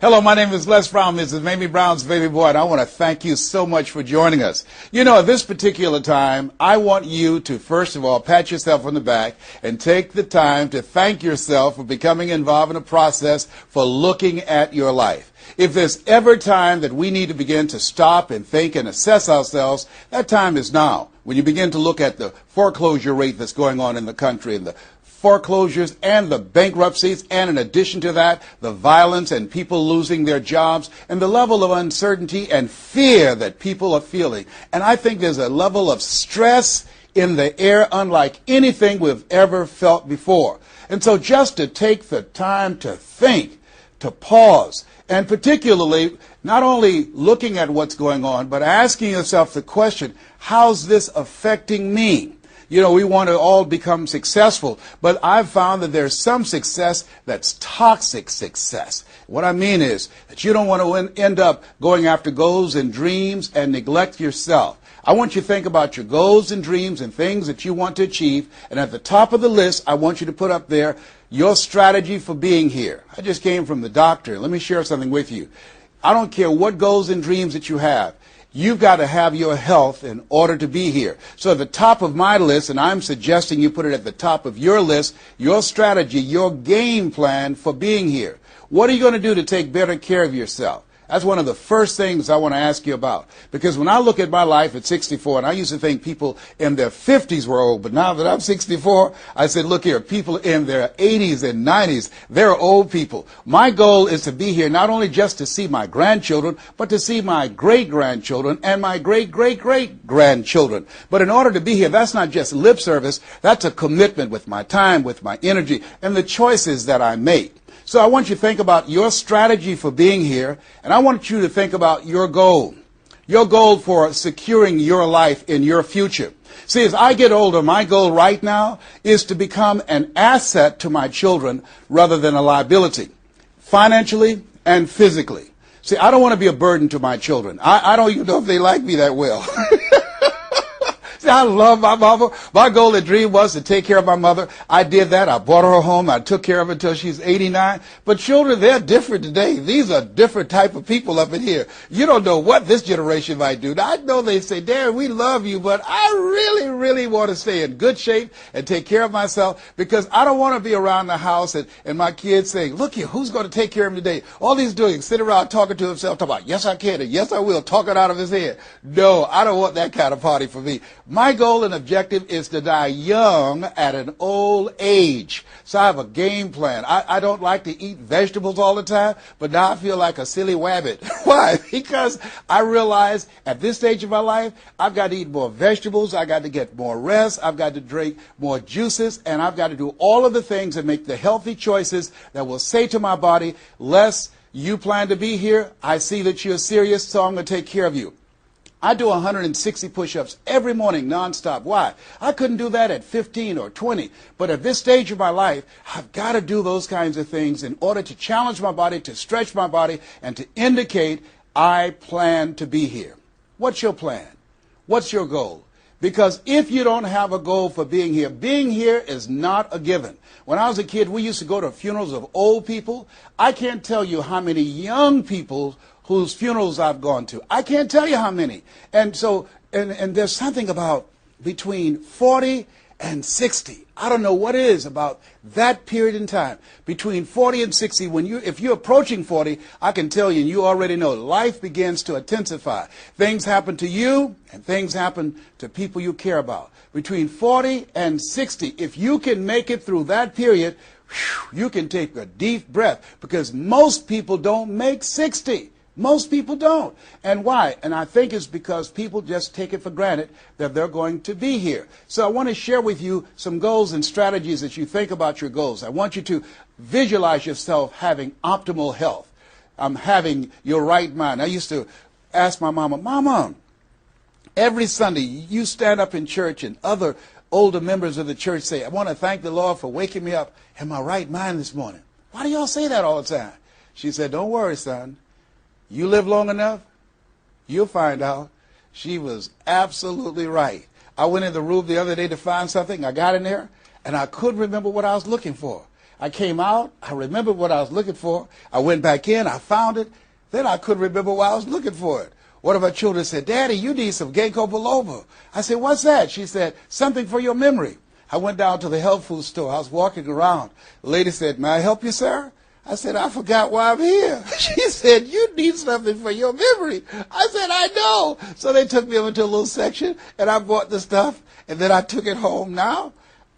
Hello, my name is Les Brown, Mrs. Mamie Brown's baby boy, and I want to thank you so much for joining us. You know, at this particular time, I want you to, first of all, pat yourself on the back and take the time to thank yourself for becoming involved in a process for looking at your life. If there's ever time that we need to begin to stop and think and assess ourselves, that time is now. When you begin to look at the foreclosure rate that's going on in the country and the foreclosures and the bankruptcies, and in addition to that, the violence and people losing their jobs and the level of uncertainty and fear that people are feeling. And I think there's a level of stress in the air unlike anything we've ever felt before. And so just to take the time to think, to pause, and particularly not only looking at what's going on, but asking yourself the question, how's this affecting me? You know, we want to all become successful, but I've found that there's some success that's toxic success. What I mean is that you don't want to end up going after goals and dreams and neglect yourself. I want you to think about your goals and dreams and things that you want to achieve, and at the top of the list, I want you to put up there your strategy for being here. I just came from the doctor. Let me share something with you. I don't care what goals and dreams that you have. You've got to have your health in order to be here. So at the top of my list, and I'm suggesting you put it at the top of your list, your strategy, your game plan for being here. What are you going to do to take better care of yourself? That's one of the first things I want to ask you about. Because when I look at my life at 64, and I used to think people in their 50s were old, but now that I'm 64, I said, look here, people in their 80s and 90s, they're old people. My goal is to be here not only just to see my grandchildren, but to see my great-grandchildren and my great-great-great-grandchildren. But in order to be here, that's not just lip service, that's a commitment with my time, with my energy, and the choices that I make. So I want you to think about your strategy for being here, and I want you to think about your goal for securing your life in your future. See, as I get older, my goal right now is to become an asset to my children rather than a liability, financially and physically. See, I don't want to be a burden to my children. I don't even know if they like me that well. I love my mother. My goal and dream was to take care of my mother. I did that. I brought her home. I took care of her until she's 89. But children, they're different today. These are different type of people up in here. You don't know what this generation might do. Now, I know they say, Dad, we love you, but I really, really want to stay in good shape and take care of myself because I don't want to be around the house and my kids saying, look here, who's going to take care of him today? All he's doing is sitting around talking to himself, talking about, yes, I can, and yes, I will, talking out of his head. No, I don't want that kind of party for me. My goal and objective is to die young at an old age. So I have a game plan. I don't like to eat vegetables all the time, but now I feel like a silly wabbit. Why? Because I realize at this stage of my life, I've got to eat more vegetables, I've got to get more rest, I've got to drink more juices, and I've got to do all of the things that make the healthy choices that will say to my body, Les, you plan to be here, I see that you're serious, so I'm going to take care of you. I do 160 push-ups every morning nonstop. Why? I couldn't do that at 15 or 20. But at this stage of my life, I've got to do those kinds of things in order to challenge my body, to stretch my body, and to indicate I plan to be here. What's your plan? What's your goal? Because if you don't have a goal for being here is not a given. When I was a kid, we used to go to funerals of old people. I can't tell you how many young people whose funerals I've gone to. I can't tell you how many. And so, and there's something about between 40 and 60. I don't know what it is about that period in time. Between 40 and 60, if you're approaching 40, I can tell you, and you already know, life begins to intensify. Things happen to you, and things happen to people you care about. Between 40 and 60, if you can make it through that period, you can take a deep breath, because most people don't make 60. Most people don't. And why? And I think it's because people just take it for granted that they're going to be here. So I want to share with you some goals and strategies as you think about your goals. I want you to visualize yourself having optimal health. Having your right mind. I used to ask my mama, Mama, every Sunday you stand up in church and other older members of the church say, I want to thank the Lord for waking me up in my right mind this morning. Why do y'all say that all the time? She said, don't worry, son. You live long enough, you'll find out. She was absolutely right. I went in the room the other day to find something. I got in there, and I couldn't remember what I was looking for. I came out. I remembered what I was looking for. I went back in. I found it. Then I couldn't remember why I was looking for it. One of our children said, Daddy, you need some ginkgo biloba. I said, what's that? She said, something for your memory. I went down to the health food store. I was walking around. The lady said, may I help you, sir? I said, I forgot why I'm here. She said, you need something for your memory. I said, I know. So they took me over to a little section, and I bought the stuff, and then I took it home. Now,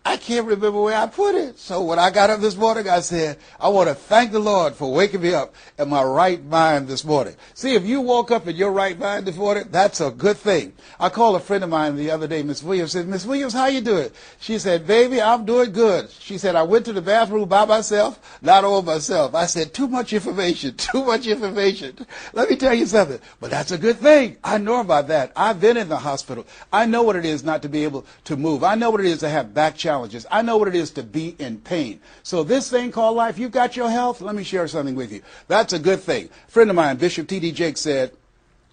I can't remember where I put it. So when I got up this morning, I said, I want to thank the Lord for waking me up in my right mind this morning. See, if you woke up in your right mind this morning, that's a good thing. I called a friend of mine the other day, Miss Williams, said, Miss Williams, how you doing? She said, baby, I'm doing good. She said, I went to the bathroom by myself, not all myself. I said, too much information, too much information. Let me tell you something, but that's a good thing. I know about that. I've been in the hospital. I know what it is not to be able to move. I know what it is to have back challenges. I know what it is to be in pain. So this thing called life, you've got your health. Let me share something with you. That's a good thing. A friend of mine, Bishop T.D. Jakes, said,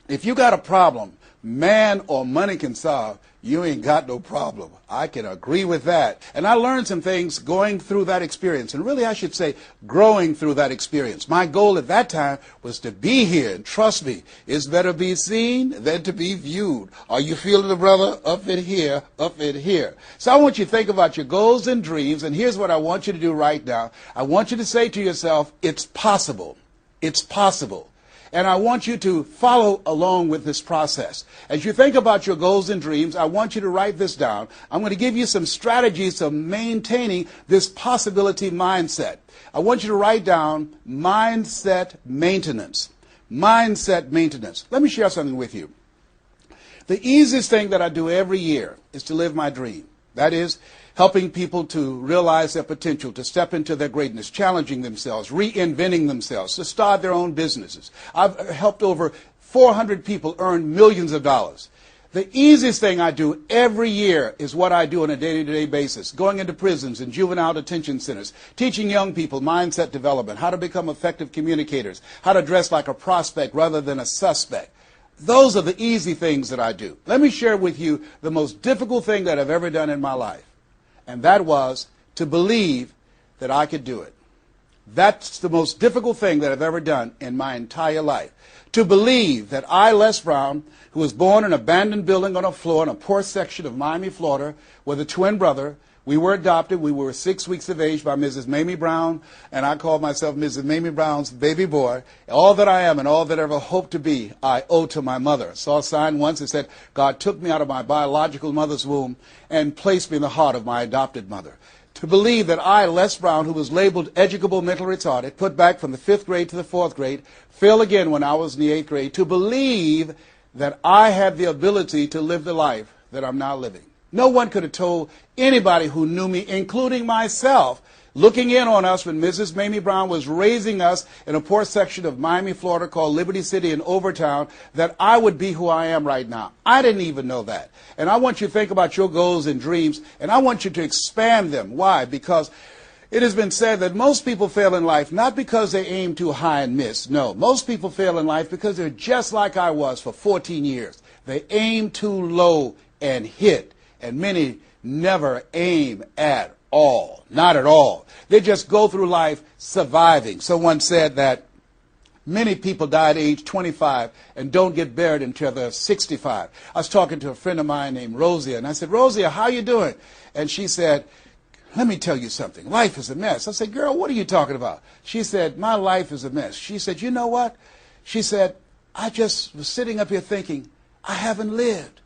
if you got a problem man or money can solve, you ain't got no problem. I can agree with that. And I learned some things going through that experience. And really, I should say, growing through that experience. My goal at that time was to be here. And trust me, it's better be seen than to be viewed. Are you feeling the brother? Up in here, up in here. So I want you to think about your goals and dreams. And here's what I want you to do right now. I want you to say to yourself, it's possible. It's possible. And I want you to follow along with this process. As you think about your goals and dreams, I want you to write this down. I'm going to give you some strategies to maintaining this possibility mindset. I want you to write down mindset maintenance. Mindset maintenance. Let me share something with you. The easiest thing that I do every year is to live my dream. That is, helping people to realize their potential, to step into their greatness, challenging themselves, reinventing themselves, to start their own businesses. I've helped over 400 people earn millions of dollars. The easiest thing I do every year is what I do on a day-to-day basis, going into prisons and juvenile detention centers, teaching young people mindset development, how to become effective communicators, how to dress like a prospect rather than a suspect. Those are the easy things that I do. Let me share with you the most difficult thing that I've ever done in my life. And that was to believe that I could do it. That's the most difficult thing that I've ever done in my entire life. To believe that I, Les Brown, who was born in an abandoned building on a floor in a poor section of Miami, Florida, with a twin brother. We were adopted. We were 6 weeks of age by Mrs. Mamie Brown, and I called myself Mrs. Mamie Brown's baby boy. All that I am and all that I ever hope to be, I owe to my mother. I saw a sign once that said, God took me out of my biological mother's womb and placed me in the heart of my adopted mother. To believe that I, Les Brown, who was labeled educable mental retarded, put back from the 5th grade to the 4th grade, failed again when I was in the 8th grade, to believe that I had the ability to live the life that I'm now living. No one could have told anybody who knew me, including myself, looking in on us when Mrs. Mamie Brown was raising us in a poor section of Miami, Florida called Liberty City in Overtown, that I would be who I am right now. I didn't even know that. And I want you to think about your goals and dreams, and I want you to expand them. Why? Because it has been said that most people fail in life not because they aim too high and miss. No, most people fail in life because they're just like I was for 14 years. They aim too low and hit. And many never aim at all, not at all. They just go through life surviving. Someone said that many people die at age 25 and don't get buried until they're 65. I was talking to a friend of mine named Rosia, and I said, Rosia, how you doing? And she said, let me tell you something. Life is a mess. I said, girl, what are you talking about? She said, my life is a mess. She said, you know what? She said, I just was sitting up here thinking, I haven't lived.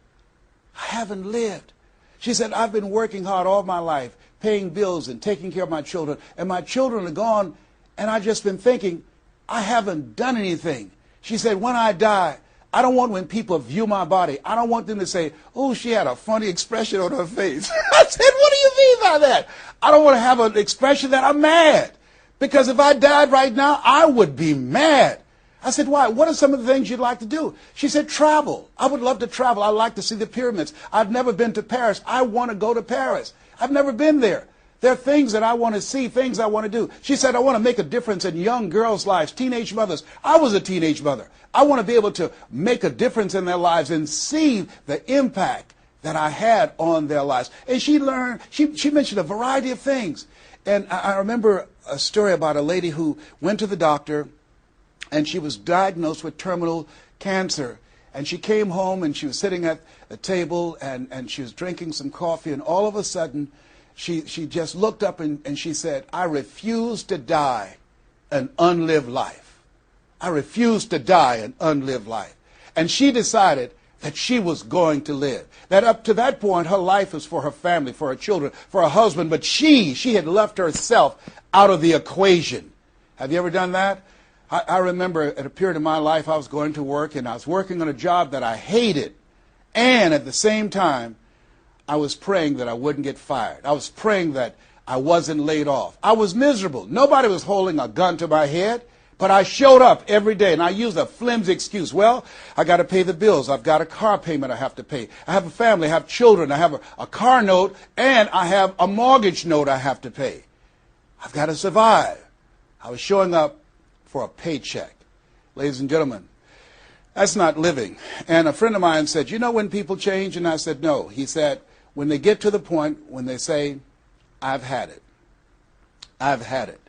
I haven't lived. She said, I've been working hard all my life, paying bills and taking care of my children, and my children are gone, and I've just been thinking, I haven't done anything. She said, when I die, I don't want when people view my body, I don't want them to say, oh, she had a funny expression on her face. I said, what do you mean by that? I don't want to have an expression that I'm mad, because if I died right now, I would be mad. I said, why? What are some of the things you'd like to do? She said, travel. I would love to travel. I'd like to see the pyramids. I've never been to Paris. I want to go to Paris. I've never been there. There are things that I want to see, things I want to do. She said, I want to make a difference in young girls' lives, teenage mothers. I was a teenage mother. I want to be able to make a difference in their lives and see the impact that I had on their lives. And she mentioned a variety of things. And I remember a story about a lady who went to the doctor, and she was diagnosed with terminal cancer. And she came home, and she was sitting at a table, and she was drinking some coffee, and all of a sudden, she just looked up and she said, "I refuse to die an unlived life. I refuse to die an unlived life." And she decided that she was going to live. That up to that point, her life was for her family, for her children, for her husband, but she had left herself out of the equation. Have you ever done that? I remember at a period of my life, I was going to work, and I was working on a job that I hated. And at the same time, I was praying that I wouldn't get fired. I was praying that I wasn't laid off. I was miserable. Nobody was holding a gun to my head, but I showed up every day, and I used a flimsy excuse. Well, I got to pay the bills. I've got a car payment I have to pay. I have a family. I have children. I have a car note, and I have a mortgage note I have to pay. I've got to survive. I was showing up for a paycheck. Ladies and gentlemen, that's not living. And a friend of mine said, "You know when people change?" And I said, "No." He said, "When they get to the point when they say, 'I've had it. I've had it.'"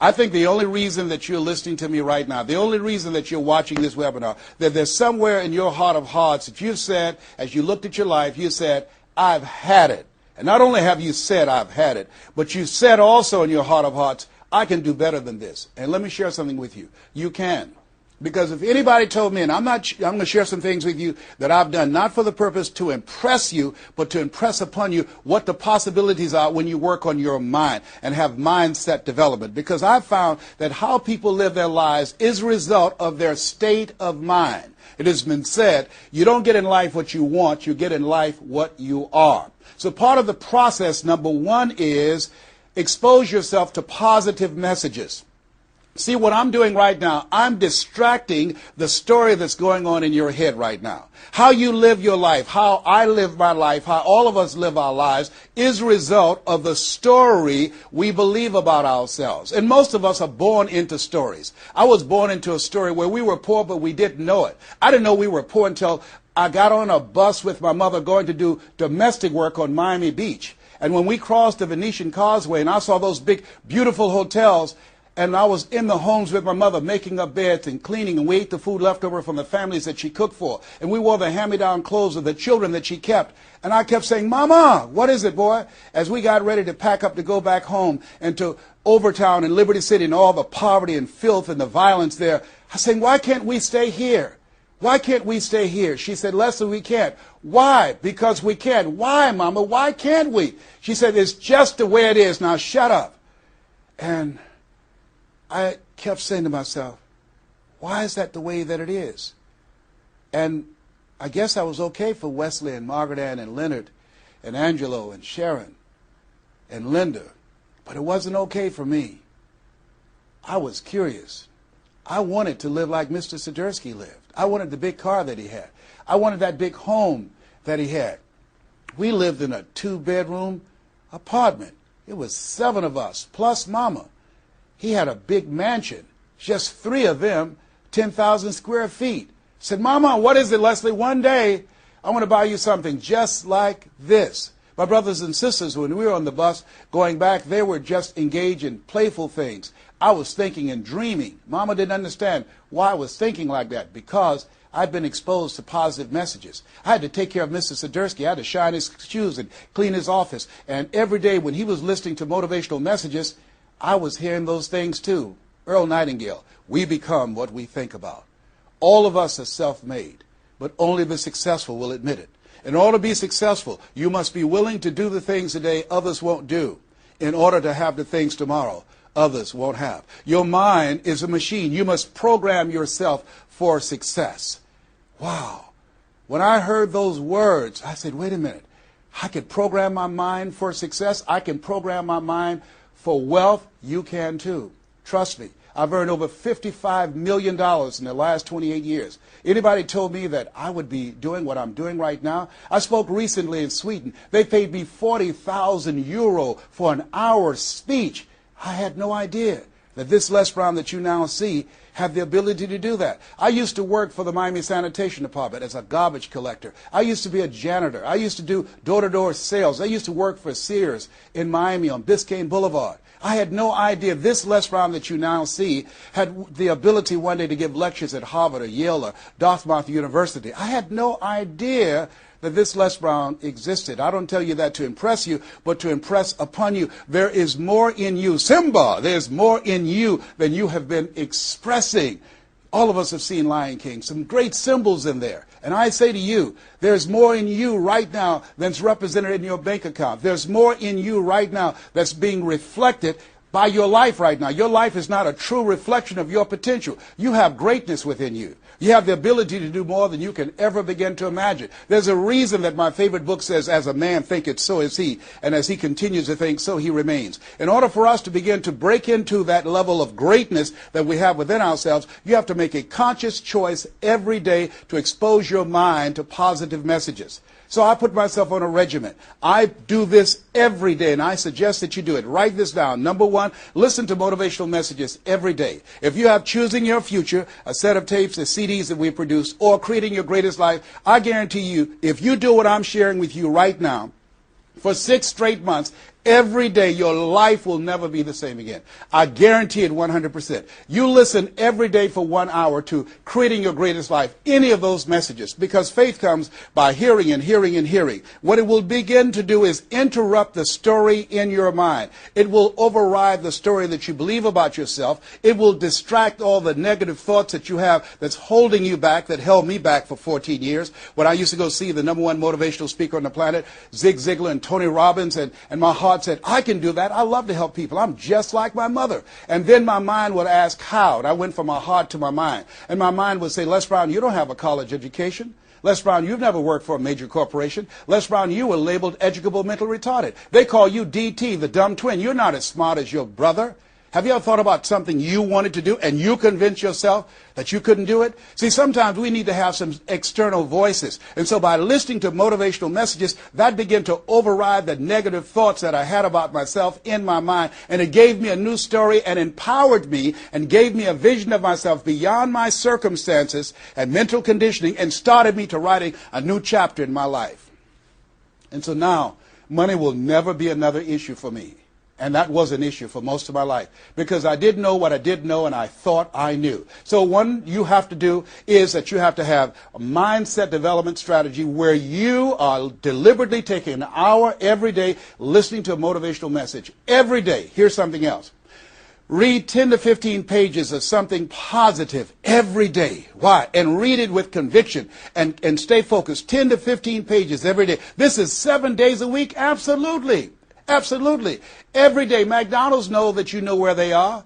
I think the only reason that you're listening to me right now, the only reason that you're watching this webinar, that there's somewhere in your heart of hearts that you've said, as you looked at your life, you said, "I've had it." And not only have you said, "I've had it," but you said also in your heart of hearts, "I can do better than this." And let me share something with you. You can. Because if anybody told me, and I'm going to share some things with you that I've done, not for the purpose to impress you, but to impress upon you what the possibilities are when you work on your mind and have mindset development. Because I've found that how people live their lives is a result of their state of mind. It has been said, you don't get in life what you want, you get in life what you are. So part of the process, number one, is expose yourself to positive messages. See, what I'm doing right now, I'm distracting the story that's going on in your head right now. How you live your life, how I live my life, how all of us live our lives is a result of the story we believe about ourselves. And most of us are born into stories. I was born into a story where we were poor, but we didn't know it. I didn't know we were poor until I got on a bus with my mother going to do domestic work on Miami Beach. And when we crossed the Venetian Causeway and I saw those big, beautiful hotels, and I was in the homes with my mother making up beds and cleaning, and we ate the food left over from the families that she cooked for. And we wore the hand-me-down clothes of the children that she kept. And I kept saying, "Mama, what is it, boy?" As we got ready to pack up to go back home and to Overtown and Liberty City and all the poverty and filth and the violence there, I was saying, "Why can't we stay here? Why can't we stay here?" She said, "Leslie, we can't." "Why?" "Because we can." "Why, Mama? Why can't we?" She said, "It's just the way it is. Now shut up." And I kept saying to myself, why is that the way that it is? And I guess I was okay for Wesley and Margaret Ann and Leonard and Angelo and Sharon and Linda, but it wasn't okay for me. I was curious. I wanted to live like Mr. Swiderski lived. I wanted the big car that he had. I wanted that big home that he had. We lived in a 2-bedroom apartment. It was 7 of us, plus Mama. He had a big mansion, just 3 of them, 10,000 square feet. I said, "Mama, what is it, Leslie? One day, I want to buy you something just like this." My brothers and sisters, when we were on the bus going back, they were just engaged in playful things. I was thinking and dreaming. Mama didn't understand why I was thinking like that, because I'd been exposed to positive messages. I had to take care of Mr. Swiderski. I had to shine his shoes and clean his office. And every day when he was listening to motivational messages, I was hearing those things too. Earl Nightingale, we become what we think about. All of us are self-made, but only the successful will admit it. In order to be successful, you must be willing to do the things today others won't do in order to have the things tomorrow others won't have. Your mind is a machine. You must program yourself for success. Wow. When I heard those words, I said, wait a minute. I could program my mind for success. I can program my mind for wealth. You can too. Trust me. I've earned over $55 million in the last 28 years. Anybody told me that I would be doing what I'm doing right now? I spoke recently in Sweden. They paid me 40,000 euro for an hour speech. I had no idea that this Les Brown that you now see had the ability to do that. I used to work for the Miami Sanitation Department as a garbage collector. I used to be a janitor. I used to do door-to-door sales. I used to work for Sears in Miami on Biscayne Boulevard. I had no idea this Les Brown that you now see had the ability one day to give lectures at Harvard or Yale or Dartmouth University. I had no idea that this Les Brown existed. I don't tell you that to impress you, but to impress upon you. There is more in you. Simba, there's more in you than you have been expressing. All of us have seen Lion King, some great symbols in there. And I say to you, there's more in you right now than's represented in your bank account. There's more in you right now that's being reflected by your life right now. Your life is not a true reflection of your potential. You have greatness within you. You have the ability to do more than you can ever begin to imagine. There's a reason that my favorite book says, as a man thinketh, so is he. And as he continues to think, so he remains. In order for us to begin to break into that level of greatness that we have within ourselves, you have to make a conscious choice every day to expose your mind to positive messages. So I put myself on a regimen. I do this every day, and I suggest that you do it. Write this down. Number one, listen to motivational messages every day. If you have Choosing Your Future, a set of tapes, the CDs that we produce, or Creating Your Greatest Life, I guarantee you, if you do what I'm sharing with you right now, for 6 straight months, every day, your life will never be the same again. I guarantee it 100%. You listen every day for 1 hour to Creating Your Greatest Life, any of those messages, because faith comes by hearing and hearing and hearing. What it will begin to do is interrupt the story in your mind. It will override the story that you believe about yourself. It will distract all the negative thoughts that you have that's holding you back, that held me back for 14 years. When I used to go see the #1 motivational speaker on the planet, Zig Ziglar and Tony Robbins, and my heart said, I can do that. I love to help people. I'm just like my mother. And then my mind would ask how. And I went from my heart to my mind. And my mind would say, Les Brown, you don't have a college education. Les Brown, you've never worked for a major corporation. Les Brown, you were labeled educable mental retarded. They call you DT, the dumb twin. You're not as smart as your brother. Have you ever thought about something you wanted to do and you convinced yourself that you couldn't do it? See, sometimes we need to have some external voices. And so by listening to motivational messages, that began to override the negative thoughts that I had about myself in my mind. And it gave me a new story and empowered me and gave me a vision of myself beyond my circumstances and mental conditioning and started me to writing a new chapter in my life. And so now, money will never be another issue for me. And that was an issue for most of my life because I didn't know what I didn't know and I thought I knew. So one you have to do is that you have to have a mindset development strategy where you are deliberately taking an hour every day listening to a motivational message. Every day. Here's something else. Read 10 to 15 pages of something positive every day. Why? And read it with conviction and stay focused. 10 to 15 pages every day. This is 7 days a week? Absolutely. Absolutely. Every day, McDonald's know that you know where they are.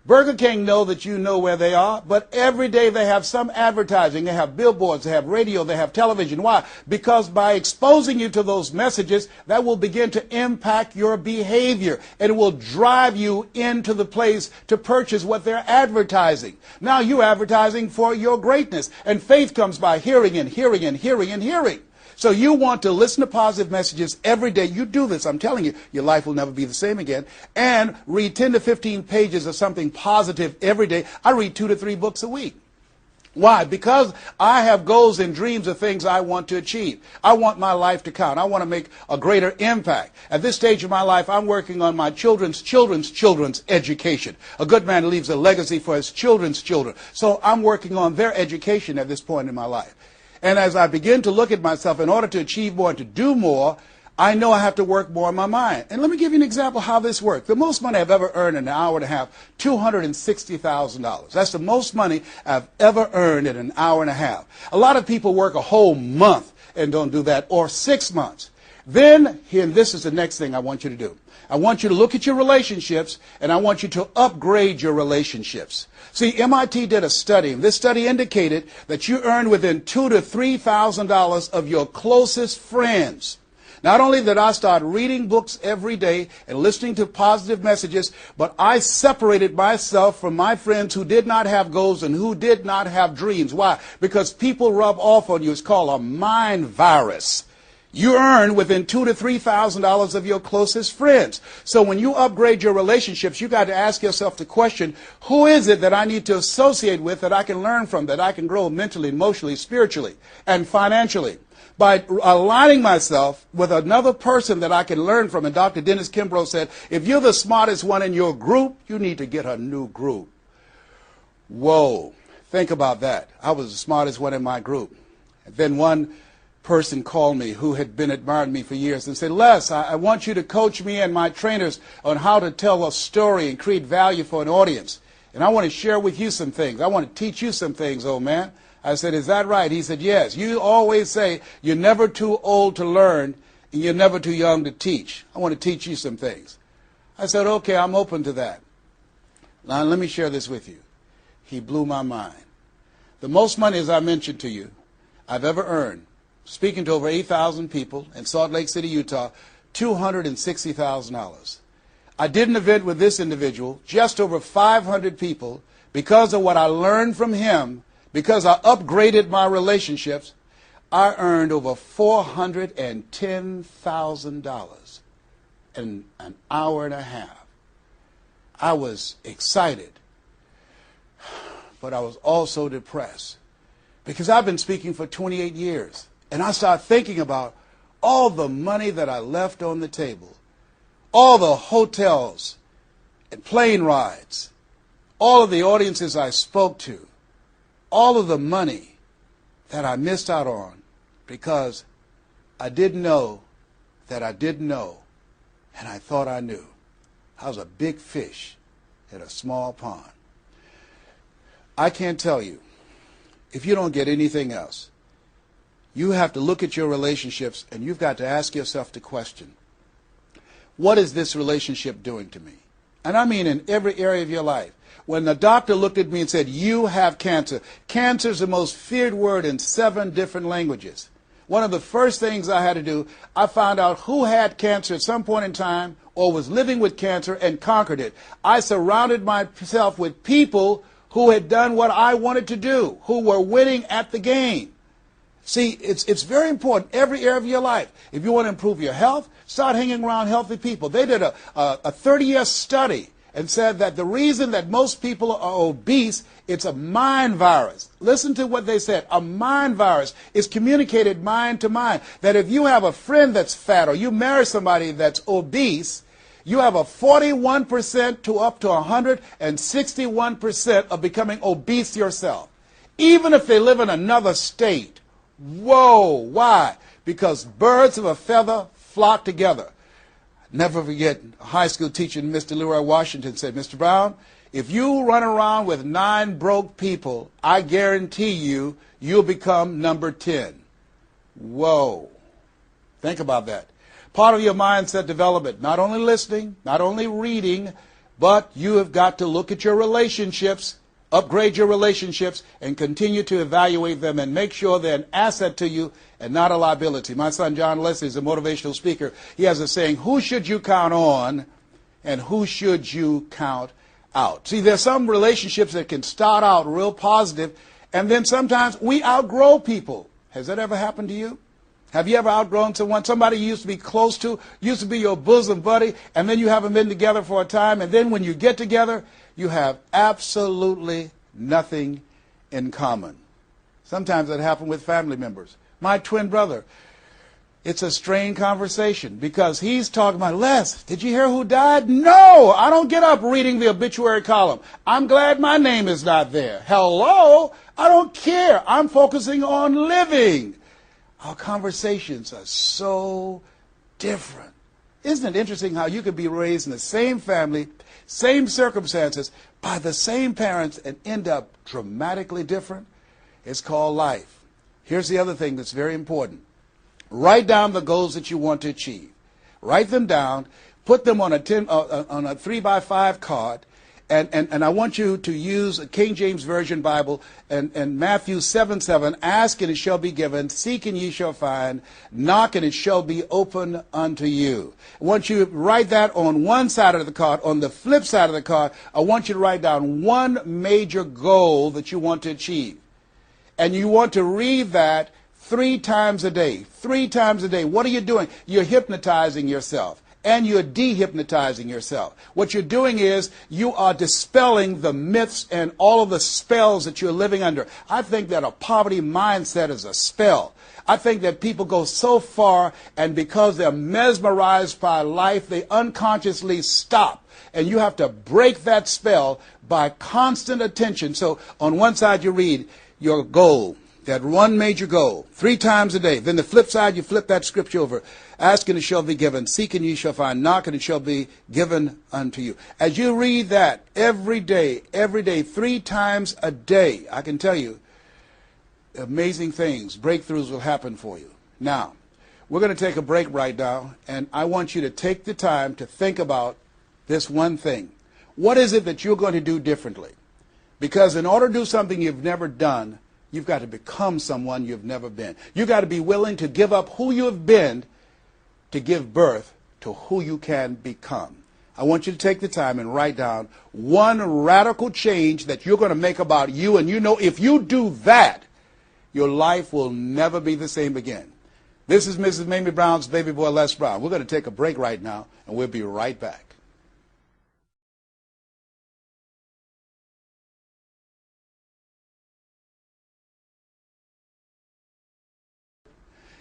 Burger King know that you know where they are. But every day they have some advertising. They have billboards, they have radio, they have television. Why? Because by exposing you to those messages, that will begin to impact your behavior. And it will drive you into the place to purchase what they're advertising. Now you're advertising for your greatness. And faith comes by hearing and hearing and hearing and hearing. So you want to listen to positive messages every day. You do this, I'm telling you, your life will never be the same again. And read 10 to 15 pages of something positive every day. I read 2 to 3 books a week. Why? Because I have goals and dreams of things I want to achieve. I want my life to count. I want to make a greater impact. At this stage of my life, I'm working on my children's education. A good man leaves a legacy for his children's children. So I'm working on their education at this point in my life. And as I begin to look at myself, in order to achieve more and to do more, I know I have to work more on my mind. And let me give you an example how this works. The most money I've ever earned in an hour and a half, $260,000. That's the most money I've ever earned in an hour and a half. A lot of people work a whole month and don't do that, or 6 months. Then, and this is the next thing I want you to do. I want you to look at your relationships, and I want you to upgrade your relationships. See, MIT did a study, and this study indicated that you earn within $2,000 to $3,000 of your closest friends. Not only did I start reading books every day and listening to positive messages, but I separated myself from my friends who did not have goals and who did not have dreams. Why? Because people rub off on you. It's called a mind virus. You earn within $2,000 to $3,000 of your closest friends. So when you upgrade your relationships, you got to ask yourself the question, who is it that I need to associate with that I can learn from, that I can grow mentally, emotionally, spiritually, and financially? by aligning myself with another person that I can learn from. And Dr. Dennis Kimbrough said, if you're the smartest one in your group, you need to get a new group. Whoa, think about that. I was the smartest one in my group. And then one person called me who had been admiring me for years and said, Les, I want you to coach me and my trainers on how to tell a story and create value for an audience. And I want to share with you some things. I want to teach you some things, old man. I said, is that right? He said, yes. You always say you're never too old to learn and you're never too young to teach. I want to teach you some things. I said, okay, I'm open to that. Now, let me share this with you. He blew my mind. The most money, as I mentioned to you, I've ever earned, speaking to over 8,000 people in Salt Lake City, Utah, $260,000. I did an event with this individual, just over 500 people, because of what I learned from him, because I upgraded my relationships. I earned over $410,000 in an hour and a half. I was excited, but I was also depressed, because I've been speaking for 28 years. And I started thinking about all the money that I left on the table, all the hotels and plane rides, all of the audiences I spoke to, all of the money that I missed out on because I didn't know that I didn't know, and I thought I knew. I was a big fish in a small pond. I can't tell you, if you don't get anything else, you have to look at your relationships and you've got to ask yourself the question, what is this relationship doing to me? And I mean in every area of your life. When the doctor looked at me and said, you have cancer. Cancer is the most feared word in 7 different languages. One of the first things I had to do, I found out who had cancer at some point in time or was living with cancer and conquered it. I surrounded myself with people who had done what I wanted to do, who were winning at the game. See, it's very important, every area of your life. If you want to improve your health, start hanging around healthy people. They did a 30-year study and said that the reason that most people are obese, it's a mind virus. Listen to what they said. A mind virus is communicated mind to mind. That if you have a friend that's fat or you marry somebody that's obese, you have a 41% to up to 161% of becoming obese yourself. Even if they live in another state. Whoa, why? Because birds of a feather flock together. Never forget, a high school teacher, Mr. Leroy Washington, said, Mr. Brown, if you run around with 9 broke people, I guarantee you, you'll become number 10. Whoa. Think about that. Part of your mindset development, not only listening, not only reading, but you have got to look at your relationships, upgrade your relationships, and continue to evaluate them and make sure they're an asset to you and not a liability. My son John Leslie is a motivational speaker. He has a saying, who should you count on and who should you count out? See, there's some relationships that can start out real positive, and then sometimes we outgrow people. Has that ever happened to you? Have you ever outgrown someone? Somebody you used to be close to, used to be your bosom buddy, and then you haven't been together for a time, and then when you get together, you have absolutely nothing in common. Sometimes that happens with family members. My twin brother, it's a strained conversation because he's talking about, Les, did you hear who died? No, I don't get up reading the obituary column. I'm glad my name is not there. Hello, I don't care. I'm focusing on living. Our conversations are so different. Isn't it interesting how you could be raised in the same family, same circumstances, by the same parents and end up dramatically different? It's called life. Here's the other thing that's very important. Write down the goals that you want to achieve. Write them down. Put them on a 3x5 card. And I want you to use a King James Version Bible and Matthew 7:7, ask and it shall be given, seek and ye shall find, knock and it shall be open unto you. I want you to write that on one side of the card. On the flip side of the card, I want you to write down one major goal that you want to achieve. And you want to read that 3 times a day. 3 times a day. What are you doing? You're hypnotizing yourself. and you're dehypnotizing yourself. What you're doing is you are dispelling the myths and all of the spells that you're living under. I think that a poverty mindset is a spell. I think that people go so far, and because they're mesmerized by life, they unconsciously stop. And you have to break that spell by constant attention. So on one side you read your goal, that one major goal, 3 times a day. Then the flip side, you flip that scripture over. Ask and it shall be given. Seek and ye shall find. Knock and it shall be given unto you. As you read that every day, 3 times a day, I can tell you, amazing things, breakthroughs will happen for you. Now, we're going to take a break right now, and I want you to take the time to think about this one thing. What is it that you're going to do differently? Because in order to do something you've never done, you've got to become someone you've never been. You've got to be willing to give up who you have been to give birth to who you can become. I want you to take the time and write down one radical change that you're going to make about you, and you know if you do that, your life will never be the same again. This is Mrs. Mamie Brown's baby boy, Les Brown. We're going to take a break right now, and we'll be right back.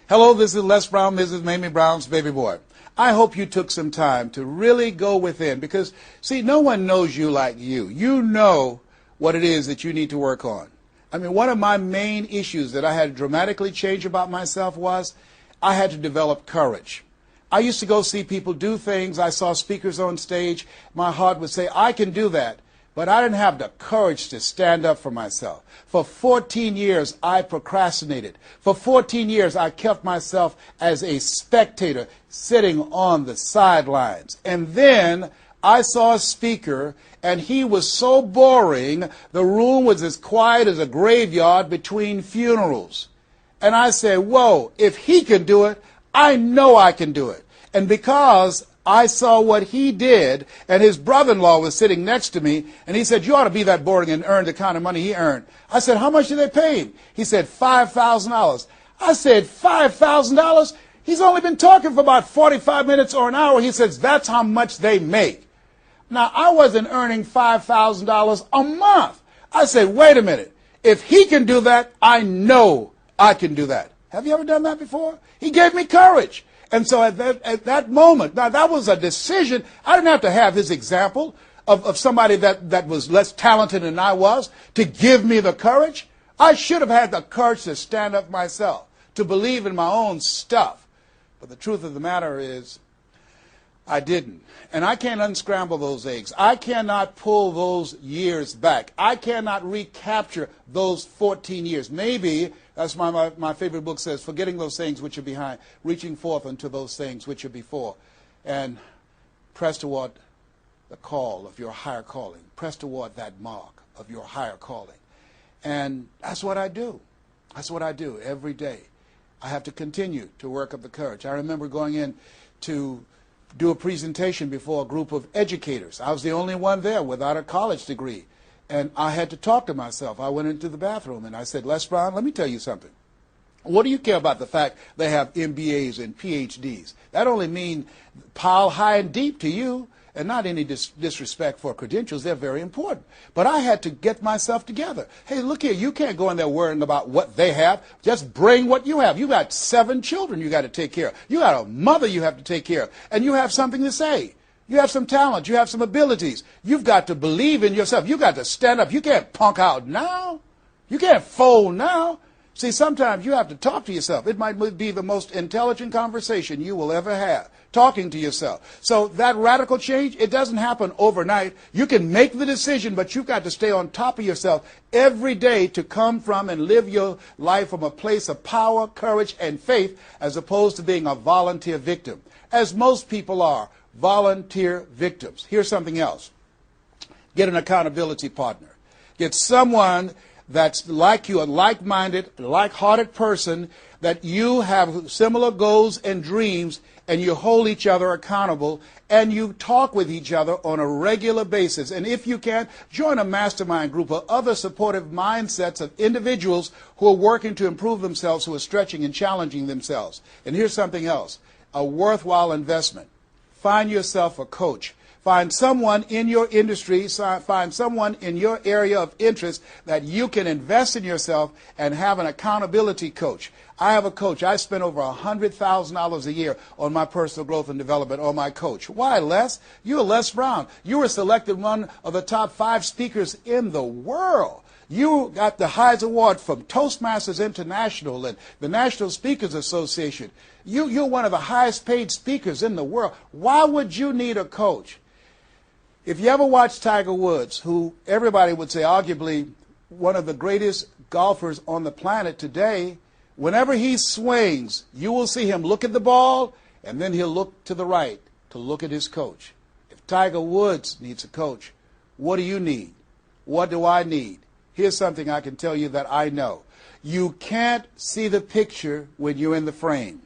Hello, this is Les Brown, Mrs. Mamie Brown's baby boy. I hope you took some time to really go within because, see, no one knows you like you. You know what it is that you need to work on. I mean, one of my main issues that I had to dramatically change about myself was I had to develop courage. I used to go see people do things. I saw speakers on stage. My heart would say, I can do that. But I didn't have the courage to stand up for myself. For 14 years, I procrastinated. For 14 years, I kept myself as a spectator sitting on the sidelines. And then I saw a speaker, and he was so boring, the room was as quiet as a graveyard between funerals. And I said, whoa, if he can do it, I know I can do it. And because I saw what he did, and his brother-in-law was sitting next to me, and he said, you ought to be that boring and earn the kind of money he earned. I said, how much did they pay him? He said, $5,000. I said, $5,000? He's only been talking for about 45 minutes or an hour. He says, that's how much they make. Now, I wasn't earning $5,000 a month. I said, wait a minute. If he can do that, I know I can do that. Have you ever done that before? He gave me courage. And so at that moment, now that was a decision. I didn't have to have his example of somebody that was less talented than I was to give me the courage. I should have had the courage to stand up myself, to believe in my own stuff. But the truth of the matter is, I didn't. And I can't unscramble those eggs. I cannot pull those years back. I cannot recapture those 14 years. Maybe, that's why my favorite book says, forgetting those things which are behind, reaching forth unto those things which are before. And press toward the call of your higher calling. Press toward that mark of your higher calling. And that's what I do. That's what I do every day. I have to continue to work up the courage. I remember going in to do a presentation before a group of educators. I was the only one there without a college degree. And I had to talk to myself. I went into the bathroom and I said, Les Brown, let me tell you something. What do you care about the fact they have MBAs and PhDs? That only means pile high and deep to you, and not any disrespect for credentials. They're very important. But I had to get myself together. Hey, look here, you can't go in there worrying about what they have. Just bring what you have. You got 7 children you got to take care of. You got a mother you have to take care of. And you have something to say. You have some talent. You have some abilities. You've got to believe in yourself. You've got to stand up. You can't punk out now. You can't fold now. See, sometimes you have to talk to yourself. It might be the most intelligent conversation you will ever have, talking to yourself. So that radical change, it doesn't happen overnight. You can make the decision, but you've got to stay on top of yourself every day to come from and live your life from a place of power, courage, and faith, as opposed to being a volunteer victim, as most people are, volunteer victims. Here's something else. Get an accountability partner. Get someone that's like you, a like-minded, like-hearted person, that you have similar goals and dreams, and you hold each other accountable, and you talk with each other on a regular basis. And if you can, join a mastermind group of other supportive mindsets of individuals who are working to improve themselves, who are stretching and challenging themselves. And here's something else, a worthwhile investment. find yourself a coach. Find someone in your industry, find someone in your area of interest that you can invest in yourself and have an accountability coach. I have a coach. I spend over $100,000 a year on my personal growth and development on my coach. Why, Les? You're Les Brown. You were selected one of the top 5 speakers in the world. You got the highest award from Toastmasters International and the National Speakers Association. You're one of the highest paid speakers in the world. Why would you need a coach? If you ever watch Tiger Woods, who everybody would say arguably one of the greatest golfers on the planet today, whenever he swings, you will see him look at the ball, and then he'll look to the right to look at his coach. If Tiger Woods needs a coach, what do you need? What do I need? Here's something I can tell you that I know. You can't see the picture when you're in the frame.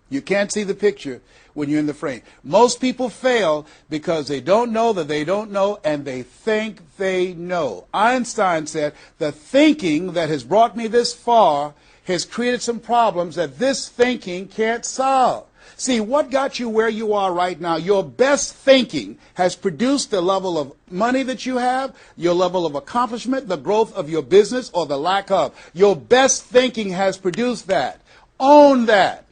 You can't see the picture when you're in the frame. Most people fail because they don't know that they don't know, and they think they know. Einstein said, the thinking that has brought me this far has created some problems that this thinking can't solve. See, what got you where you are right now? Your best thinking has produced the level of money that you have, your level of accomplishment, the growth of your business, or the lack of. Your best thinking has produced that. Own that.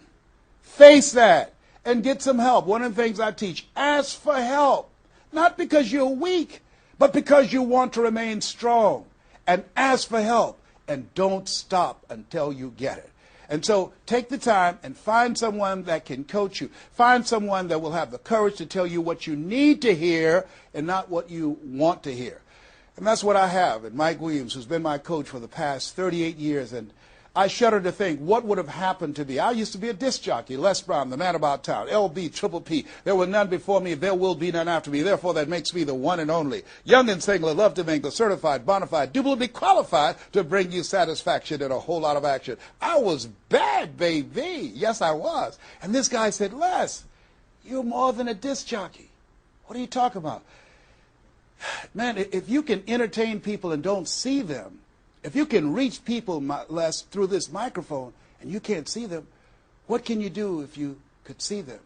Face that. And get some help. One of the things I teach, ask for help. Not because you're weak, but because you want to remain strong. And ask for help. And don't stop until you get it. And so take the time and find someone that can coach you. Find someone that will have the courage to tell you what you need to hear and not what you want to hear. And that's what I have in Mike Williams, who's been my coach for the past 38 years. And I shudder to think what would have happened to me. I used to be a disc jockey, Les Brown, the man about town, LB, Triple P. There were none before me, there will be none after me. Therefore, that makes me the one and only. Young and single, love to mingle, certified, bona fide, duly qualified to bring you satisfaction and a whole lot of action. I was bad, baby. Yes, I was. And this guy said, Les, you're more than a disc jockey. What are you talking about? Man, if you can entertain people and don't see them, if you can reach people, Les, through this microphone and you can't see them, what can you do if you could see them?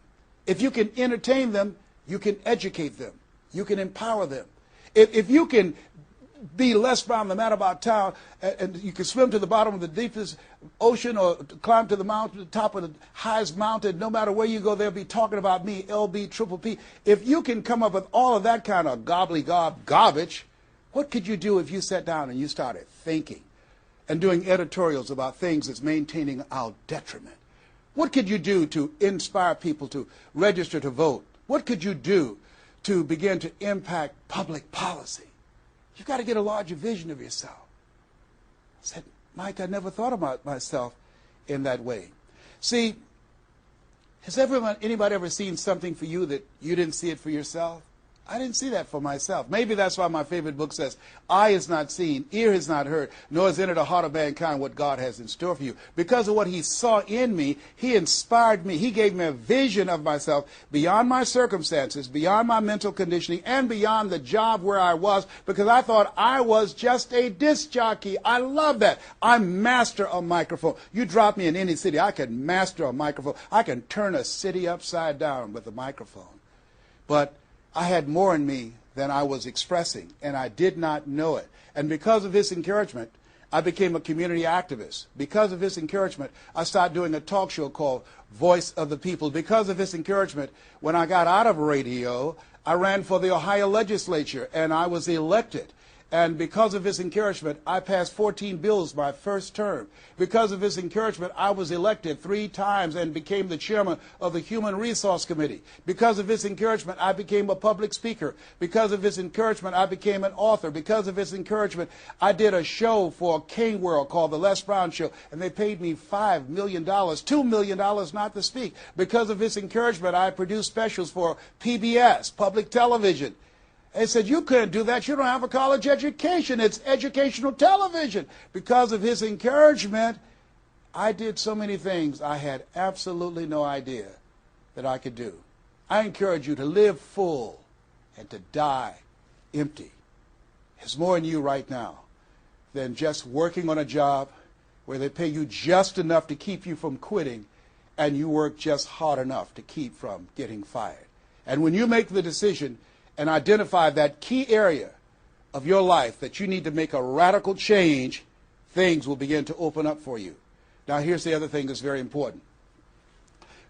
If you can entertain them, you can educate them. You can empower them. If you can be Les Brown, the man about town, and you can swim to the bottom of the deepest ocean or climb to the mountain, the top of the highest mountain, no matter where you go, they'll be talking about me, LB, Triple P. If you can come up with all of that kind of gobbly-gob garbage, what could you do if you sat down and you started thinking and doing editorials about things that's maintaining our detriment? What could you do to inspire people to register to vote? What could you do to begin to impact public policy? You've got to get a larger vision of yourself. I said, Mike, I never thought about myself in that way. See, has anybody ever seen something for you that you didn't see it for yourself? I didn't see that for myself. Maybe that's why my favorite book says, eye has not seen, ear has not heard, nor has entered the heart of mankind what God has in store for you. Because of what he saw in me, he inspired me. He gave me a vision of myself beyond my circumstances, beyond my mental conditioning, and beyond the job where I was, because I thought I was just a disc jockey. I love that. I master a microphone. You drop me in any city, I can master a microphone. I can turn a city upside down with a microphone. But I had more in me than I was expressing, and I did not know it. And because of his encouragement, I became a community activist. Because of his encouragement, I started doing a talk show called Voice of the People. Because of his encouragement, when I got out of radio, I ran for the Ohio legislature, and I was elected. And because of his encouragement, I passed 14 bills my first term. Because of his encouragement, I was elected 3 times and became the chairman of the Human Resource Committee. Because of his encouragement, I became a public speaker. Because of his encouragement, I became an author. Because of his encouragement, I did a show for King World called The Les Brown Show, and they paid me $5 million, $2 million not to speak. Because of his encouragement, I produced specials for PBS, public television. They said, you couldn't do that. You don't have a college education. It's educational television. Because of his encouragement, I did so many things I had absolutely no idea that I could do. I encourage you to live full and to die empty. There's more in you right now than just working on a job where they pay you just enough to keep you from quitting and you work just hard enough to keep from getting fired. And when you make the decision and identify that key area of your life that you need to make a radical change, things will begin to open up for you. Now, here's the other thing that's very important.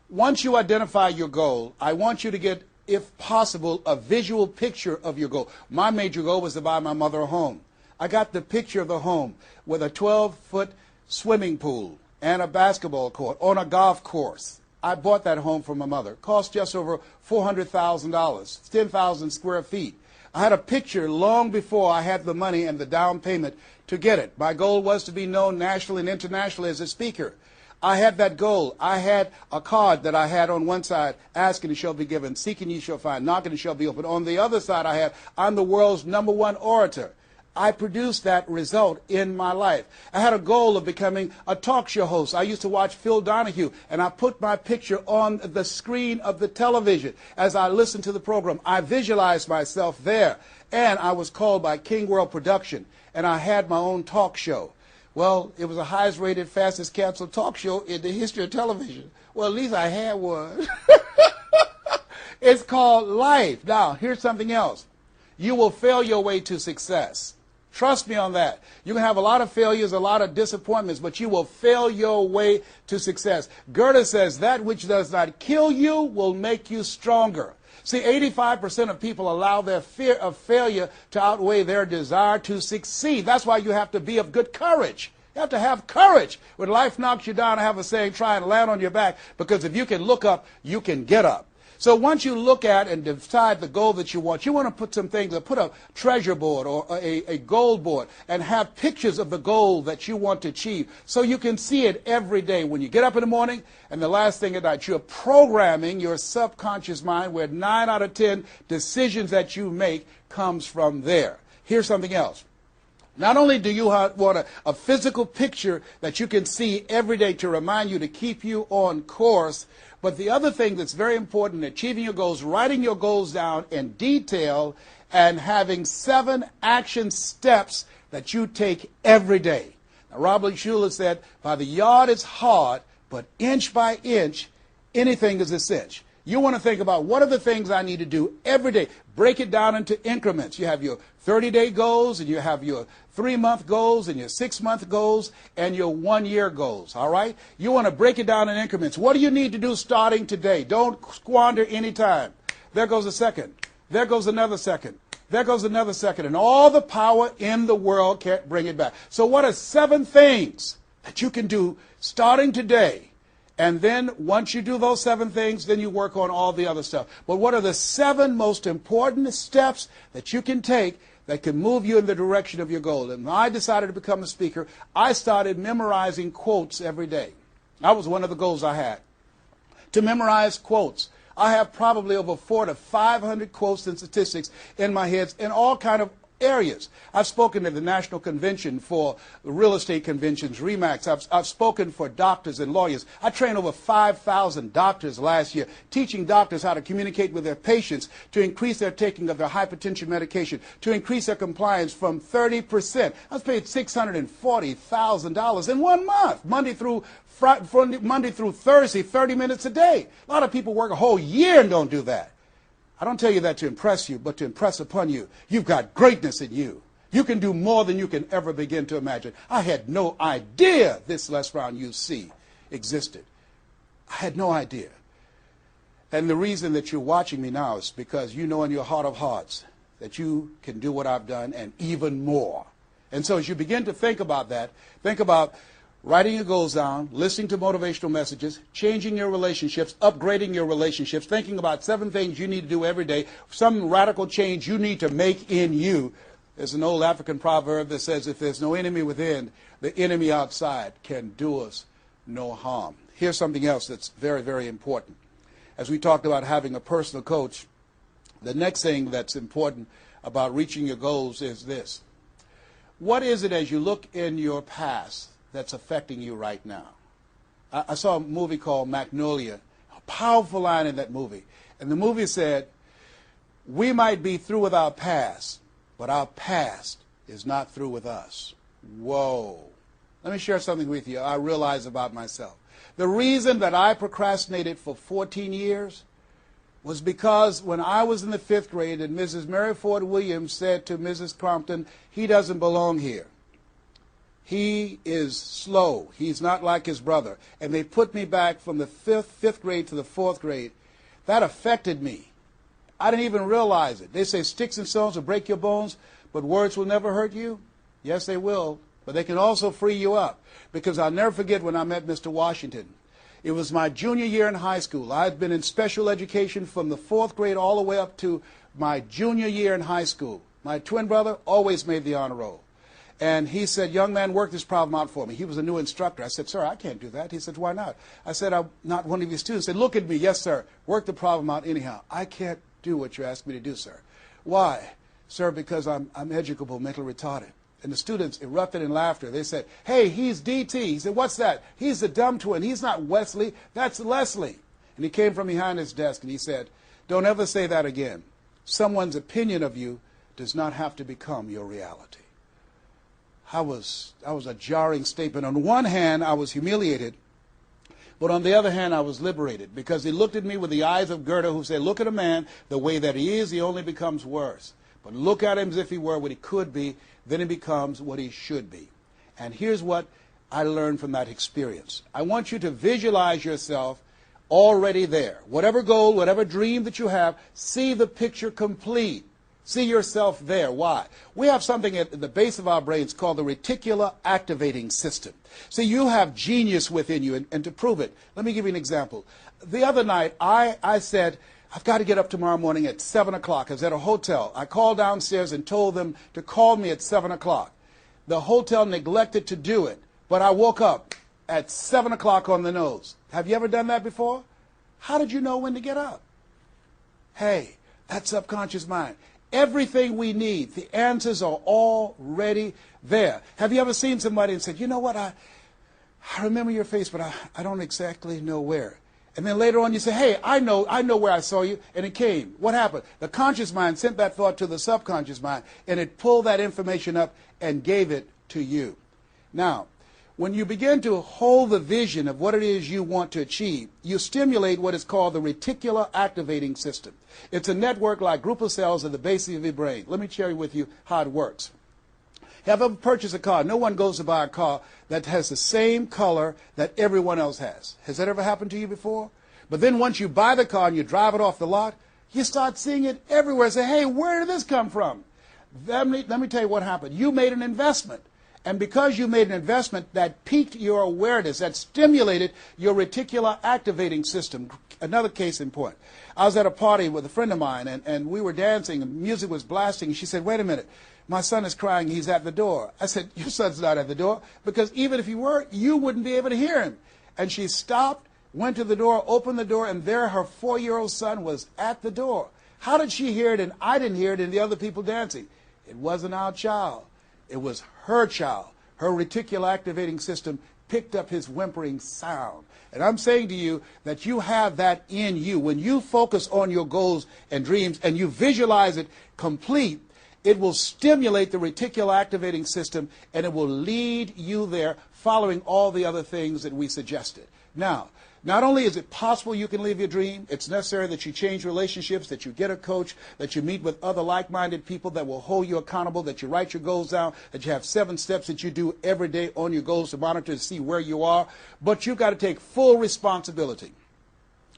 Once you identify your goal, I want you to get, if possible, a visual picture of your goal. My major goal was to buy my mother a home. I got the picture of the home with a 12-foot swimming pool and a basketball court on a golf course. I bought that home for my mother. It cost just over $400,000, 10,000 square feet. I had a picture long before I had the money and the down payment to get it. My goal was to be known nationally and internationally as a speaker. I had that goal. I had a card that I had on one side, asking it shall be given, seeking ye shall find, knocking it shall be opened. On the other side I had, I'm the world's #1 orator. I produced that result in my life. I had a goal of becoming a talk show host. I used to watch Phil Donahue, and I put my picture on the screen of the television as I listened to the program. I visualized myself there, and I was called by King World Production, and I had my own talk show. Well, it was the highest rated, fastest canceled talk show in the history of television. Well, at least I had one. It's called life. Now, here's something else. You will fail your way to success. Trust me on that. You can have a lot of failures, a lot of disappointments, but you will fail your way to success. Goethe says, that which does not kill you will make you stronger. See, 85% of people allow their fear of failure to outweigh their desire to succeed. That's why you have to be of good courage. You have to have courage. When life knocks you down, I have a saying, try and land on your back, because if you can look up, you can get up. So once you look at and decide the goal that you want to put some things, put a treasure board or a goal board and have pictures of the goal that you want to achieve so you can see it every day when you get up in the morning and the last thing at night. You're programming your subconscious mind where 9 out of 10 decisions that you make comes from there. Here's something else. Not only do you want a physical picture that you can see every day to remind you, to keep you on course, but the other thing that's very important in achieving your goals, writing your goals down in detail and having 7 action steps that you take every day. Now, Robert Schuller said, by the yard it's hard, but inch by inch, anything is a cinch. You want to think about what are the things I need to do every day. Break it down into increments. You have your 30-day goals, and you have your 3-month goals, and your 6-month goals, and your 1-year goals, all right? You want to break it down in increments. What do you need to do starting today? Don't squander any time. There goes a second. There goes another second. There goes another second. And all the power in the world can't bring it back. So what are 7 things that you can do starting today? And then once you do those 7 things, then you work on all the other stuff. But what are the 7 most important steps that you can take that can move you in the direction of your goal? And when I decided to become a speaker, I started memorizing quotes every day. That was one of the goals I had, to memorize quotes. I have probably over 400 to 500 quotes and statistics in my head in all kind of areas. I've spoken at the National Convention for real estate conventions, RE/MAX. I've spoken for doctors and lawyers. I trained over 5,000 doctors last year, teaching doctors how to communicate with their patients to increase their taking of their hypertension medication, to increase their compliance from 30%. I was paid $640,000 in 1 month, Monday through Thursday, 30 minutes a day. A lot of people work a whole year and don't do that. I don't tell you that to impress you, but to impress upon you. You've got greatness in you. You can do more than you can ever begin to imagine. I had no idea this Les Brown UC existed. I had no idea. And the reason that you're watching me now is because you know in your heart of hearts that you can do what I've done and even more. And so as you begin to think about that, think about writing your goals down, listening to motivational messages, changing your relationships, upgrading your relationships, thinking about 7 things you need to do every day, some radical change you need to make in you. There's an old African proverb that says, if there's no enemy within, the enemy outside can do us no harm. Here's something else that's very, very important. As we talked about having a personal coach, the next thing that's important about reaching your goals is this. What is it as you look in your past that's affecting you right now? I saw a movie called Magnolia, a powerful line in that movie. And the movie said, we might be through with our past, but our past is not through with us. Whoa. Let me share something with you I realize about myself. The reason that I procrastinated for 14 years was because when I was in the 5th grade and Mrs. Mary Ford Williams said to Mrs. Crompton, he doesn't belong here. He is slow. He's not like his brother. And they put me back from the 5th grade to the 4th grade. That affected me. I didn't even realize it. They say sticks and stones will break your bones, but words will never hurt you. Yes, they will. But they can also free you up. Because I'll never forget when I met Mr. Washington. It was my junior year in high school. I had been in special education from the 4th grade all the way up to my junior year in high school. My twin brother always made the honor roll. And he said, young man, work this problem out for me. He was a new instructor. I said, sir, I can't do that. He said, why not? I said, I'm not one of your students. He said, look at me. Yes, sir. Work the problem out anyhow. I can't do what you asked me to do, sir. Why? Sir, because I'm educable, mentally retarded. And the students erupted in laughter. They said, hey, he's D.T. He said, what's that? He's the dumb twin. He's not Wesley. That's Leslie. And he came from behind his desk and he said, don't ever say that again. Someone's opinion of you does not have to become your reality. That was a jarring statement. On one hand, I was humiliated, but on the other hand, I was liberated because he looked at me with the eyes of Goethe, who said, look at a man the way that he is, he only becomes worse. But look at him as if he were what he could be, then he becomes what he should be. And here's what I learned from that experience. I want you to visualize yourself already there. Whatever goal, whatever dream that you have, see the picture complete. See yourself there. Why? We have something at the base of our brains called the reticular activating system. See, you have genius within you, and to prove it, let me give you an example. The other night, I said, I've got to get up tomorrow morning at 7 o'clock. I was at a hotel. I called downstairs and told them to call me at 7 o'clock. The hotel neglected to do it, but I woke up at 7 o'clock on the nose. Have you ever done that before? How did you know when to get up? Hey, that subconscious mind. Everything we need, the answers are already there. Have you ever seen somebody and said, you know what, I remember your face, but I don't exactly know where. And then later on you say, hey, I know where I saw you, and it came. What happened? The conscious mind sent that thought to the subconscious mind, and it pulled that information up and gave it to you. Now, when you begin to hold the vision of what it is you want to achieve, you stimulate what is called the reticular activating system. It's a network like group of cells at the base of your brain. Let me share with you how it works. Have you ever purchased a car? No one goes to buy a car that has the same color that everyone else has. Has that ever happened to you before? But then once you buy the car and you drive it off the lot, you start seeing it everywhere. Say, hey, where did this come from? Let me tell you what happened. You made an investment. And because you made an investment, that piqued your awareness, that stimulated your reticular activating system. Another case in point. I was at a party with a friend of mine, and we were dancing, and music was blasting. She said, wait a minute, my son is crying, he's at the door. I said, your son's not at the door, because even if he were, you wouldn't be able to hear him. And she stopped, went to the door, opened the door, and there her 4-year-old son was at the door. How did she hear it and I didn't hear it and the other people dancing? It wasn't our child. It was her child. Her reticular activating system picked up his whimpering sound. And I'm saying to you that you have that in you. When you focus on your goals and dreams and you visualize it complete, it will stimulate the reticular activating system and it will lead you there following all the other things that we suggested. Now, not only is it possible you can live your dream, it's necessary that you change relationships, that you get a coach, that you meet with other like-minded people that will hold you accountable, that you write your goals down, that you have 7 steps that you do every day on your goals to monitor to see where you are. But you've got to take full responsibility.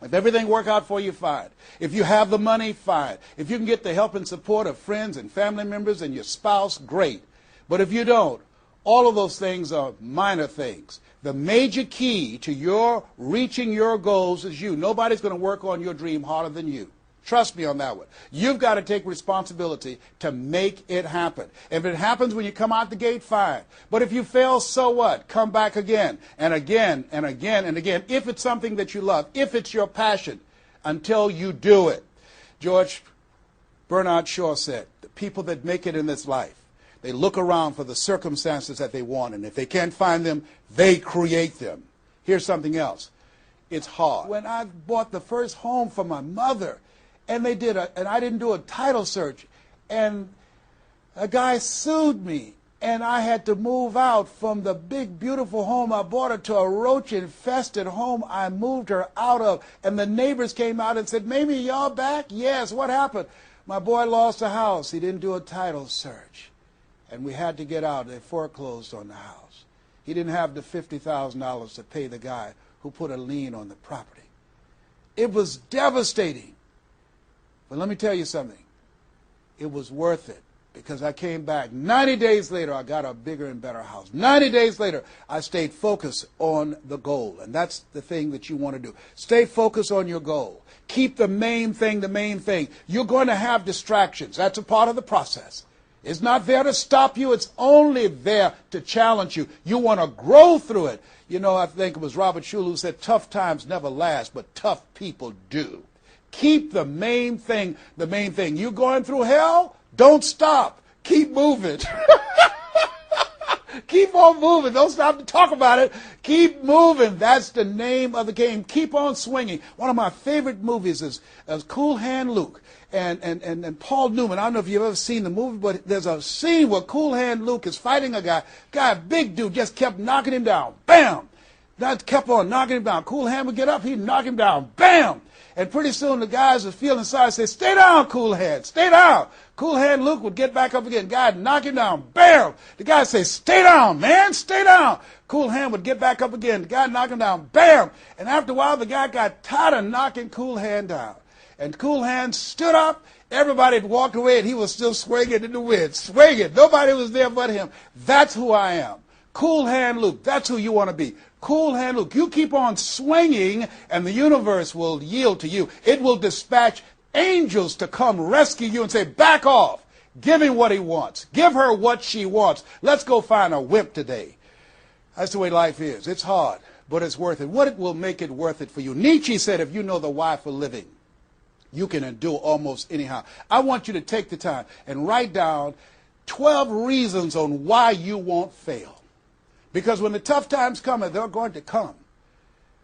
If everything work out for you, fine. If you have the money, fine. If you can get the help and support of friends and family members and your spouse, great. But if you don't, all of those things are minor things. The major key to your reaching your goals is you. Nobody's going to work on your dream harder than you. Trust me on that one. You've got to take responsibility to make it happen. If it happens when you come out the gate, fine. But if you fail, so what? Come back again and again and again and again. If it's something that you love, if it's your passion, until you do it. George Bernard Shaw said, the people that make it in this life, they look around for the circumstances that they want, and if they can't find them, they create them. Here's something else. It's hard. When I bought the first home for my mother, and I didn't do a title search, and a guy sued me, And I had to move out from the big, beautiful home I bought her to a roach-infested home I moved her out of. And the neighbors came out and said, Mamie, y'all back? Yes, what happened? My boy lost a house. He didn't do a title search. And we had to get out. They foreclosed on the house. He didn't have the $50,000 to pay the guy who put a lien on the property. It was devastating. But let me tell you something. It was worth it. Because I came back. 90 days later, I got a bigger and better house. 90 days later, I stayed focused on the goal. And that's the thing that you want to do. Stay focused on your goal. Keep the main thing the main thing. You're going to have distractions. That's a part of the process. It's not there to stop you. It's only there to challenge you. You want to grow through it. You know, I think it was Robert Schuller who said, tough times never last, but tough people do. Keep the main thing the main thing. You're going through hell? Don't stop. Keep moving. Keep on moving. Don't stop to talk about it. Keep moving. That's the name of the game. Keep on swinging. One of my favorite movies is Cool Hand Luke and Paul Newman. I don't know if you've ever seen the movie, but there's a scene where Cool Hand Luke is fighting a guy, big dude, just kept knocking him down. Bam! That kept on knocking him down. Cool Hand would get up, he'd knock him down. Bam! And pretty soon the guys would feel inside and say, stay down, Cool Hand, stay down. Cool Hand Luke would get back up again. Guy would knock him down. Bam! The guy would say, stay down, man, stay down. Cool Hand would get back up again. The guy would knock him down. Bam! And after a while, the guy got tired of knocking Cool Hand down. And Cool Hand stood up. Everybody had walked away, and he was still swinging in the wind. Swinging. Nobody was there but him. That's who I am. Cool Hand Luke. That's who you want to be. Cool Hand Luke. You keep on swinging, and the universe will yield to you. It will dispatch angels to come rescue you and say, back off. Give him what he wants. Give her what she wants. Let's go find a wimp today. That's the way life is. It's hard, but it's worth it. What will make it worth it for you? Nietzsche said, if you know the why for living, you can endure almost anyhow. I want you to take the time and write down 12 reasons on why you won't fail. Because when the tough times come, and they're going to come,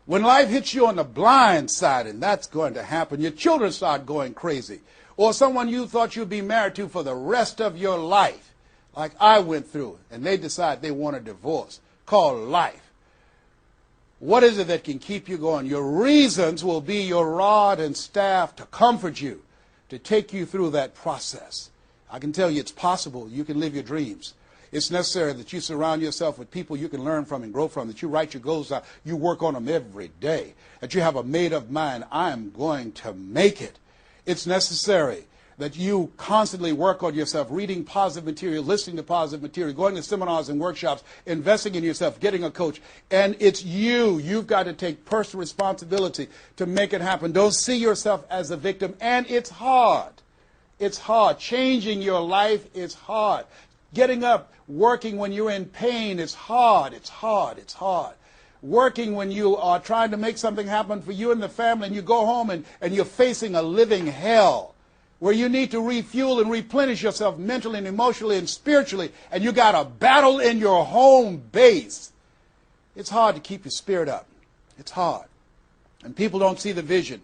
when life hits you on the blind side, and that's going to happen, your children start going crazy, or someone you thought you'd be married to for the rest of your life, like I went through, and they decide they want a divorce, called life. What is it that can keep you going? Your reasons will be your rod and staff to comfort you, to take you through that process. I can tell you it's possible. You can live your dreams. It's necessary that you surround yourself with people you can learn from and grow from, that you write your goals out, you work on them every day, that you have a made-up mind, I am going to make it. It's necessary that you constantly work on yourself, reading positive material, listening to positive material, going to seminars and workshops, investing in yourself, getting a coach. And it's you. You've got to take personal responsibility to make it happen. Don't see yourself as a victim. And it's hard. It's hard. Changing your life is hard. Getting up, working when you're in pain is hard. It's hard. It's hard. Working when you are trying to make something happen for you and the family, and you go home and you're facing a living hell where you need to refuel and replenish yourself mentally and emotionally and spiritually, and you got a battle in your home base. It's hard to keep your spirit up. It's hard. And people don't see the vision.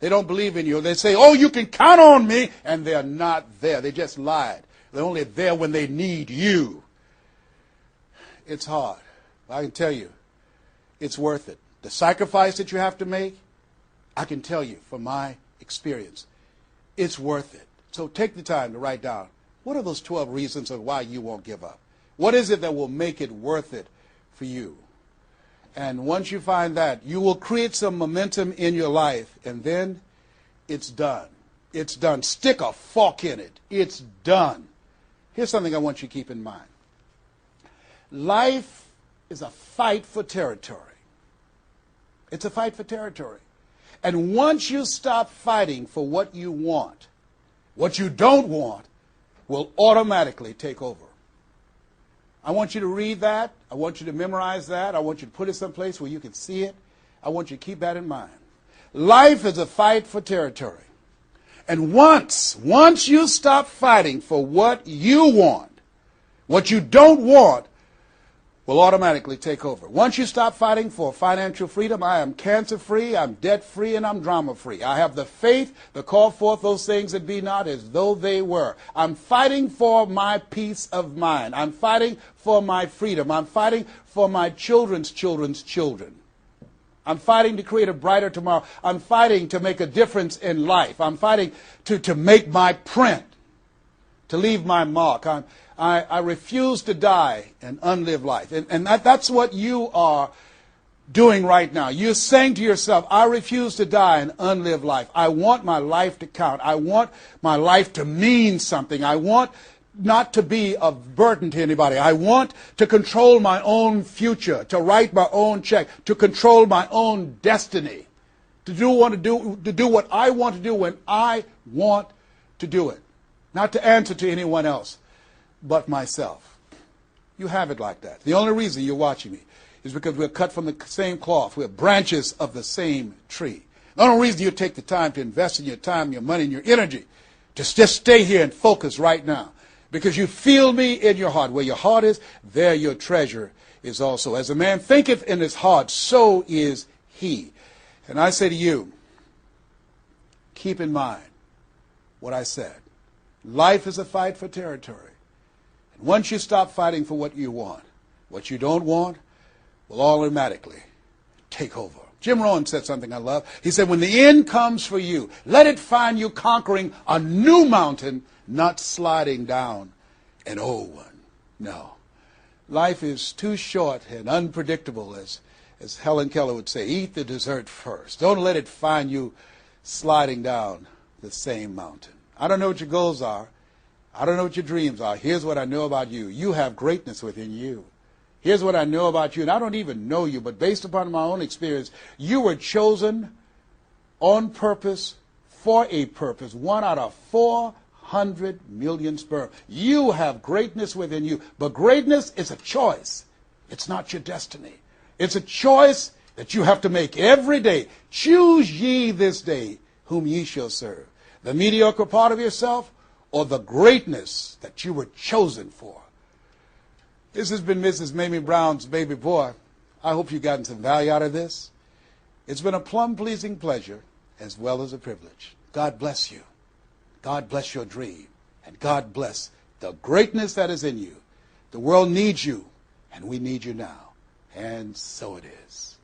They don't believe in you. They say, oh, you can count on me, and they're not there. They just lied. They're only there when they need you. It's hard. I can tell you, it's worth it. The sacrifice that you have to make, I can tell you from my experience, it's worth it. So take the time to write down, what are those 12 reasons of why you won't give up? What is it that will make it worth it for you? And once you find that, you will create some momentum in your life, and then it's done. It's done. Stick a fork in it. It's done. Here's something I want you to keep in mind. Life is a fight for territory. It's a fight for territory. And once you stop fighting for what you want, what you don't want will automatically take over. I want you to read that. I want you to memorize that. I want you to put it someplace where you can see it. I want you to keep that in mind. Life is a fight for territory. And once you stop fighting for what you want, what you don't want will automatically take over. Once you stop fighting for financial freedom, I am cancer-free, I'm debt-free, and I'm drama-free. I have the faith to call forth those things that be not as though they were. I'm fighting for my peace of mind. I'm fighting for my freedom. I'm fighting for my children's children's children. I'm fighting to create a brighter tomorrow. I'm fighting to make a difference in life. I'm fighting to make my print, to leave my mark. I refuse to die and unlive life. And that's what you are doing right now. You're saying to yourself, I refuse to die and unlive life. I want my life to count. I want my life to mean something. I want not to be a burden to anybody. I want to control my own future, to write my own check, to control my own destiny, to do what I want to do when I want to do it, not to answer to anyone else but myself. You have it like that. The only reason you're watching me is because we're cut from the same cloth. We're branches of the same tree. The only reason you take the time to invest in your time, your money, and your energy to just stay here and focus right now, because you feel me in your heart. Where your heart is, there your treasure is also. As a man thinketh in his heart, so is he. And I say to you, keep in mind what I said. Life is a fight for territory. And once you stop fighting for what you want, what you don't want will automatically take over. Jim Rohn said something I love. He said, when the end comes for you, let it find you conquering a new mountain, not sliding down an old one. No. Life is too short and unpredictable, as Helen Keller would say. Eat the dessert first. Don't let it find you sliding down the same mountain. I don't know what your goals are. I don't know what your dreams are. Here's what I know about you. You have greatness within you. Here's what I know about you, and I don't even know you, but based upon my own experience, you were chosen on purpose for a purpose. 1 out of 400 million sperm. You have greatness within you, but greatness is a choice. It's not your destiny. It's a choice that you have to make every day. Choose ye this day whom ye shall serve. The mediocre part of yourself or the greatness that you were chosen for. This has been Mrs. Mamie Brown's Baby Boy. I hope you've gotten some value out of this. It's been a plum-pleasing pleasure as well as a privilege. God bless you. God bless your dream. And God bless the greatness that is in you. The world needs you, and we need you now. And so it is.